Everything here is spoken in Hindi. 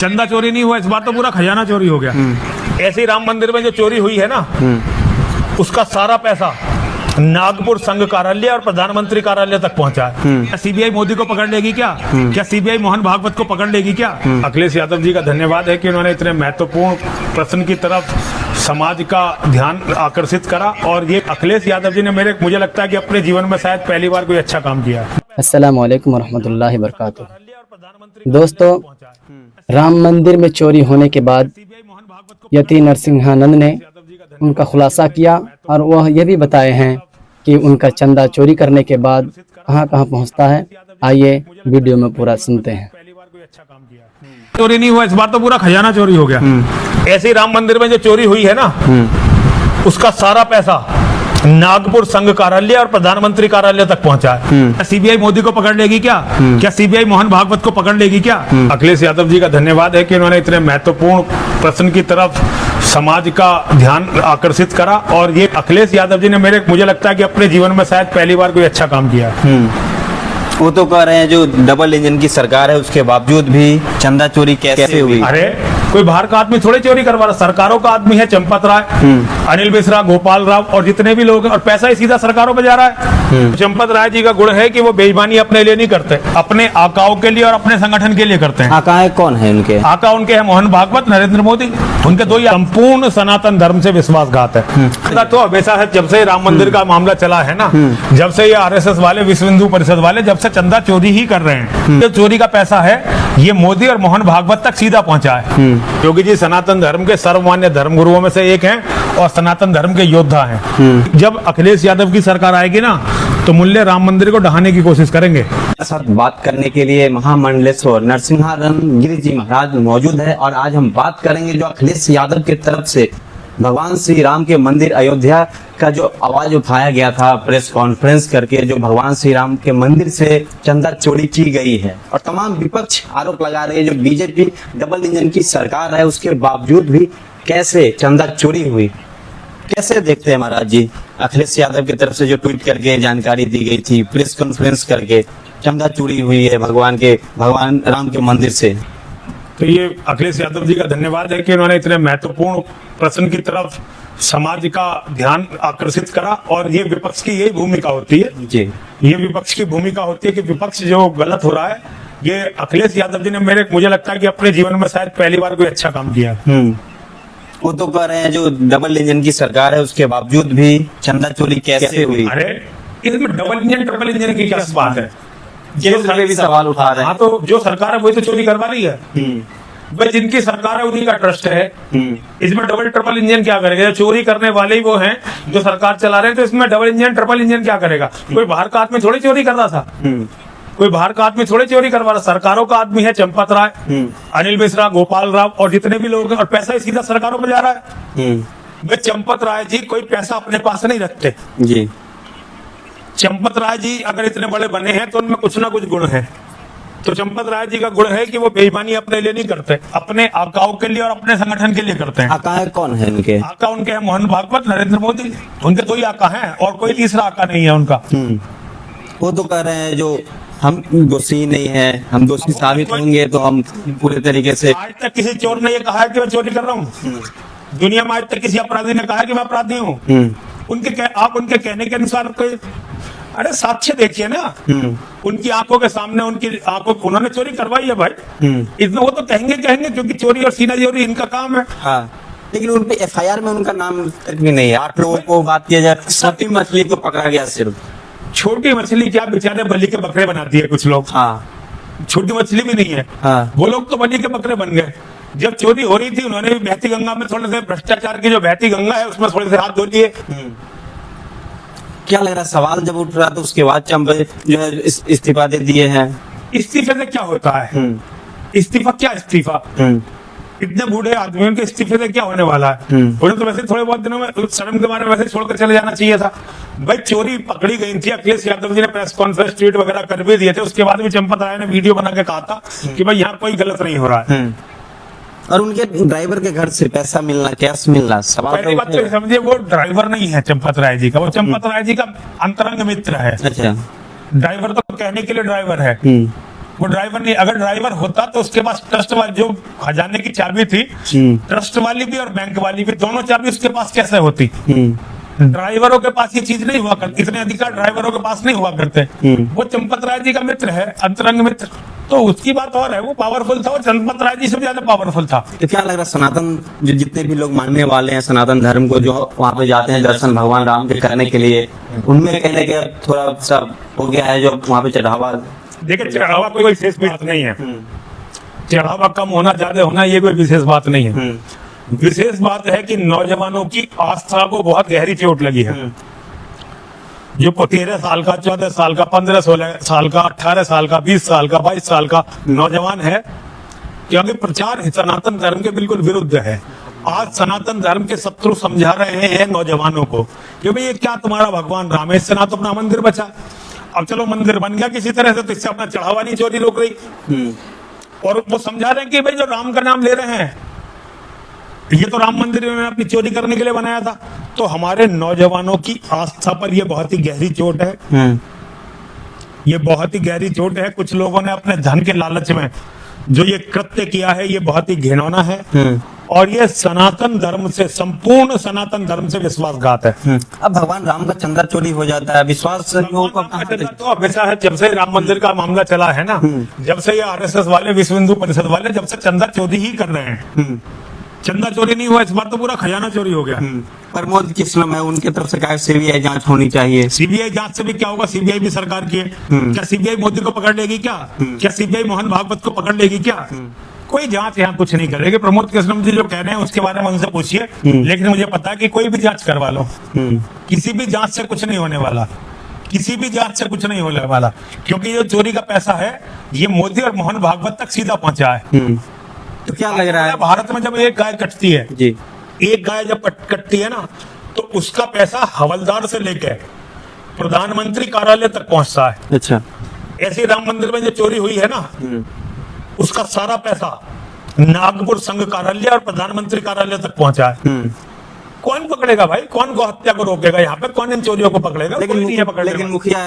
चंदा चोरी नहीं हुआ, इस बार तो पूरा खजाना चोरी हो गया। ऐसे ही राम मंदिर में जो चोरी हुई है ना, उसका सारा पैसा नागपुर संघ कार्यालय और प्रधानमंत्री कार्यालय तक पहुंचा है। सीबीआई मोदी को पकड़ लेगी क्या? क्या सीबीआई मोहन भागवत को पकड़ लेगी क्या? अखिलेश यादव जी का धन्यवाद है कि उन्होंने इतने महत्वपूर्ण प्रश्न की तरफ समाज का ध्यान आकर्षित करा। और ये अखिलेश यादव जी ने मुझे लगता है कि अपने जीवन में शायद पहली बार कोई अच्छा काम किया। अस्सलामु अलैकुम वरहमतुल्लाहि वबरकातुहू। दोस्तों, राम मंदिर में चोरी होने के बाद यति नरसिंहानंद ने उनका खुलासा किया और वह यह भी बताए हैं कि उनका चंदा चोरी करने के बाद कहां कहां पहुंचता है। आइए वीडियो में पूरा सुनते हैं। चोरी नहीं हुआ, इस बार तो पूरा खजाना चोरी हो गया। ऐसे ही राम मंदिर में जो चोरी हुई है ना, उसका सारा पैसा नागपुर संघ कार्यालय और प्रधानमंत्री कार्यालय तक पहुंचा है। सीबीआई मोदी को पकड़ लेगी क्या? क्या सीबीआई मोहन भागवत को पकड़ लेगी क्या? अखिलेश यादव जी का धन्यवाद है कि उन्होंने इतने महत्वपूर्ण प्रश्न की तरफ समाज का ध्यान आकर्षित करा। और ये अखिलेश यादव जी ने मुझे लगता है कि अपने जीवन में शायद पहली बार कोई अच्छा काम किया। वो तो कह रहे हैं जो डबल इंजन की सरकार है उसके बावजूद भी चंदा चोरी कैसे हुई? अरे कोई बाहर का आदमी थोड़े चोरी करवा रहा, सरकारों का आदमी है। चंपत राय, अनिल मिश्रा, गोपाल राव और जितने भी लोग हैं, और पैसा ही सीधा सरकारों पे जा रहा है। चंपत राय जी का गुण है कि वो बेईमानी अपने लिए नहीं करते, अपने आकाओं के लिए और अपने संगठन के लिए करते हैं। आका है कौन है उनके? आका उनके हैं मोहन भागवत, नरेंद्र मोदी। उनके दो ही संपूर्ण सनातन धर्म से विश्वासघात है। तो हमेशा है, जब से राम मंदिर का मामला चला है ना, जब से ये आरएसएस वाले, विश्व हिंदू परिषद वाले जब से चंदा चोरी ही कर रहे हैं। जो चोरी का पैसा है ये मोदी और मोहन भागवत तक सीधा पहुंचा है। योगी जी सनातन धर्म के सर्वमान्य धर्म गुरुओं में से एक हैं और सनातन धर्म के योद्धा हैं। जब अखिलेश यादव की सरकार आएगी ना, तो मूल्य राम मंदिर को ढहाने की कोशिश करेंगे। साथ बात करने के लिए महामंडलेश्वर नरसिंहानंद गिरी जी महाराज मौजूद है और आज हम बात करेंगे जो अखिलेश यादव की तरफ से भगवान श्री राम के मंदिर अयोध्या का जो आवाज उठाया गया था प्रेस कॉन्फ्रेंस करके, जो भगवान श्री राम के मंदिर से चंदा चोरी की गई है। और तमाम विपक्ष आरोप लगा रहे हैं जो बीजेपी डबल इंजन की सरकार है उसके बावजूद भी कैसे चंदा चोरी हुई। कैसे देखते हैं महाराज जी, अखिलेश यादव की तरफ से जो ट्वीट करके जानकारी दी गई थी, प्रेस कॉन्फ्रेंस करके चंदा चोरी हुई है भगवान राम के मंदिर से। तो ये अखिलेश यादव जी का धन्यवाद है कि उन्होंने इतने महत्वपूर्ण प्रश्न की तरफ समाज का ध्यान आकर्षित करा। और ये विपक्ष की यही भूमिका होती है जी, ये विपक्ष की भूमिका होती है कि विपक्ष जो गलत हो रहा है, ये अखिलेश यादव जी ने मुझे लगता है कि अपने जीवन में शायद पहली बार कोई अच्छा काम किया। वो तो कह रहे हैं जो डबल इंजन की सरकार है उसके बावजूद भी चंदा चोरी कैसे हुई? अरे इसमें डबल इंजन ट्रिपल इंजन की क्या बात है? ये भी सवाल उठा रहे हैं। हाँ, तो जो सरकार है वही तो चोरी करवा रही है भाई। जिनकी सरकार है उन्हीं का ट्रस्ट है। इसमें डबल ट्रिपल इंजन क्या करेगा? चोरी करने वाले ही वो हैं जो सरकार चला रहे हैं। तो इसमें डबल इंजन ट्रिपल इंजन क्या करेगा? कोई बाहर का आदमी थोड़ी चोरी कर रहा था, कोई बाहर का आदमी थोड़ी चोरी करवा रहा। सरकारों का आदमी है। चंपत राय, अनिल मिश्रा, गोपाल राव और जितने भी लोग हैं, और पैसा ही सीधा सरकारों में जा रहा है। भाई चंपत राय जी कोई पैसा अपने पास नहीं रखते जी। चंपत राय जी अगर इतने बड़े बने हैं तो उनमें कुछ ना कुछ गुण है। तो चंपत राय जी का गुण है कि वो बेईमानी अपने लिए नहीं करते, अपने आकाओं के लिए और अपने संगठन के लिए करते हैं। आका है कौन है उनके? आका उनके हैं मोहन भागवत, नरेंद्र मोदी। उनके दो ही आका हैं और कोई तीसरा आका नहीं है उनका। वो तो कह रहे हैं जो हम दोषी नहीं है, हम दोषी साबित होंगे तो हम पूरे तरीके से। आज तक किसी चोर ने ये कहा है कि मैं चोरी कर रहा हूँ? दुनिया में आज तक किसी अपराधी ने कहा है कि मैं अपराधी हूँ? आप उनके कहने के अनुसार कोई, अरे साक्ष्य देखिए ना, उनकी आंखों के सामने उनकी आंखों, उन्होंने चोरी करवाई है भाई। इसमें वो तो कहेंगे क्योंकि चोरी और सीना चोरी इनका काम है। हाँ, लेकिन उनपे एफआईआर में उनका नाम तक भी नहीं है। 8 लोगों को बात किया जाए, छोटी मछली को पकड़ा गया सिर्फ। छोटी मछली क्या, बेचारे बलि के बकरे बनाती है कुछ लोग। हाँ, छोटी मछली भी नहीं है। हाँ, वो लोग तो बलि के बकरे बन गए। जब चोरी हो रही थी उन्होंने भी बहती गंगा में थोड़े से, भ्रष्टाचार की जो बहती गंगा है उसमें थोड़े से हाथ धो लिए। क्या लग रहा सवाल जब उठ रहा तो उसके बाद जो है इस्तीफा दे दिए हैं। इस्तीफे से क्या होता है? इस्तीफा क्या इस्तीफा? इतने बूढ़े आदमियों के इस्तीफे से क्या होने वाला है? उन्हें तो वैसे थोड़े बहुत दिनों में शर्म के बारे में वैसे छोड़कर चले जाना चाहिए था। भाई चोरी पकड़ी गई थी। अखिलेश यादव जी ने प्रेस कॉन्फ्रेंस ट्वीट वगैरह कर भी दिए थे। उसके बाद भी चंपत राय ने वीडियो बना के कहा था कि भाई यहाँ कोई गलत नहीं हो रहा है। और उनके ड्राइवर के घर से पैसा मिलना, कैश मिलना, सवाल पहली बात तो समझिए वो ड्राइवर नहीं है चंपत राय जी का, वो चंपत राय जी का अंतरंग मित्र है। अच्छा, ड्राइवर तो कहने के लिए ड्राइवर है, वो ड्राइवर नहीं, अगर ड्राइवर होता तो उसके पास ट्रस्ट वाली जो खजाने की चाबी थी, ट्रस्ट वाली भी और बैंक वाली भी, दोनों चाबी उसके पास कैसे होती? ड्राइवरों के पास ये चीज नहीं हुआ करती, इतने अधिकार ड्राइवरों के पास नहीं हुआ करते। वो चंपत राय जी का मित्र है, अंतरंग मित्र, तो उसकी बात और है, वो पावरफुल था, वो चंपत राय जी से भी ज्यादा पावरफुल था। तो क्या लग रहा है सनातन जो जितने भी लोग मानने वाले हैं सनातन धर्म को, जो वहाँ पे जाते हैं दर्शन भगवान राम के करने के लिए, उनमें कहने के थोड़ा सा हो गया है जो वहाँ पे चढ़ावा? देखिए, चढ़ावा कोई विशेष बात नहीं है, चढ़ावा कम होना ज्यादा होना ये कोई विशेष बात नहीं है। विशेष बात है कि नौजवानों की आस्था को बहुत गहरी चोट लगी है। जो 13 साल का, 14 साल का, 15-16 साल का, 18 साल का, 20 साल का, 22 साल का नौजवान है, क्योंकि प्रचार सनातन धर्म के बिल्कुल विरुद्ध है। आज सनातन धर्म के शत्रु समझा रहे हैं नौजवानों को कि भाई ये क्या तुम्हारा भगवान राम है, इससे ना तो अपना मंदिर बचा। अब चलो मंदिर बन गया किसी तरह से, तो इससे अपना चढ़ावा नहीं चोरी रोक रही। और वो समझा रहे हैं कि भाई जो राम का नाम ले रहे हैं, ये तो राम मंदिर में अपनी चोरी करने के लिए बनाया था। तो हमारे नौजवानों की आस्था पर ये बहुत ही गहरी चोट है, ये बहुत ही गहरी चोट है। कुछ लोगों ने अपने धन के लालच में जो ये कृत्य किया है, ये बहुत ही घिनौना है और ये सनातन धर्म से, संपूर्ण सनातन धर्म से विश्वासघात है। अब भगवान राम का चंदा चोरी हो जाता है, विश्वास तो हमेशा है, जब से राम मंदिर का मामला चला है ना, जब से ये आरएसएस वाले, विश्व हिंदू परिषद वाले, जब से चंदा चोरी ही कर रहे हैं। चंदा चोरी नहीं हुआ, इस बार तो पूरा खजाना चोरी हो गया। प्रमोद कृष्णम है, उनकी तरफ से क्या सीबीआई जांच होनी चाहिए? सीबीआई जांच से भी क्या होगा? सीबीआई भी सरकार की है। क्या सीबीआई मोदी को पकड़ लेगी? क्या सीबीआई मोहन भागवत को पकड़ लेगी? क्या कोई जांच यहाँ कुछ नहीं करेगी। प्रमोद कृष्णम जी जो कह रहे हैं उसके बारे में उनसे पूछिए, लेकिन मुझे पता है कि कोई भी जांच करवा लो, किसी भी जांच से कुछ नहीं होने वाला, किसी भी जांच से कुछ नहीं होने वाला, क्योंकि जो चोरी का पैसा है ये मोदी और मोहन भागवत तक सीधा पहुंचा है। तो क्या लग रहा है भारत में जब एक गाय कटती है जी, एक गाय जब कटती है ना, तो उसका पैसा हवलदार से लेकर प्रधानमंत्री कार्यालय तक पहुंचता है। अच्छा, ऐसे राम मंदिर में जो चोरी हुई है ना, उसका सारा पैसा नागपुर संघ कार्यालय और प्रधानमंत्री कार्यालय तक पहुंचा है। कौन पकड़ेगा भाई? कौन गौ हत्या को रोकेगा? यहाँ पे कौन इन चोरियों को पकड़ेगा? कोई नहीं है पकड़ेगा। लेकिन मुखिया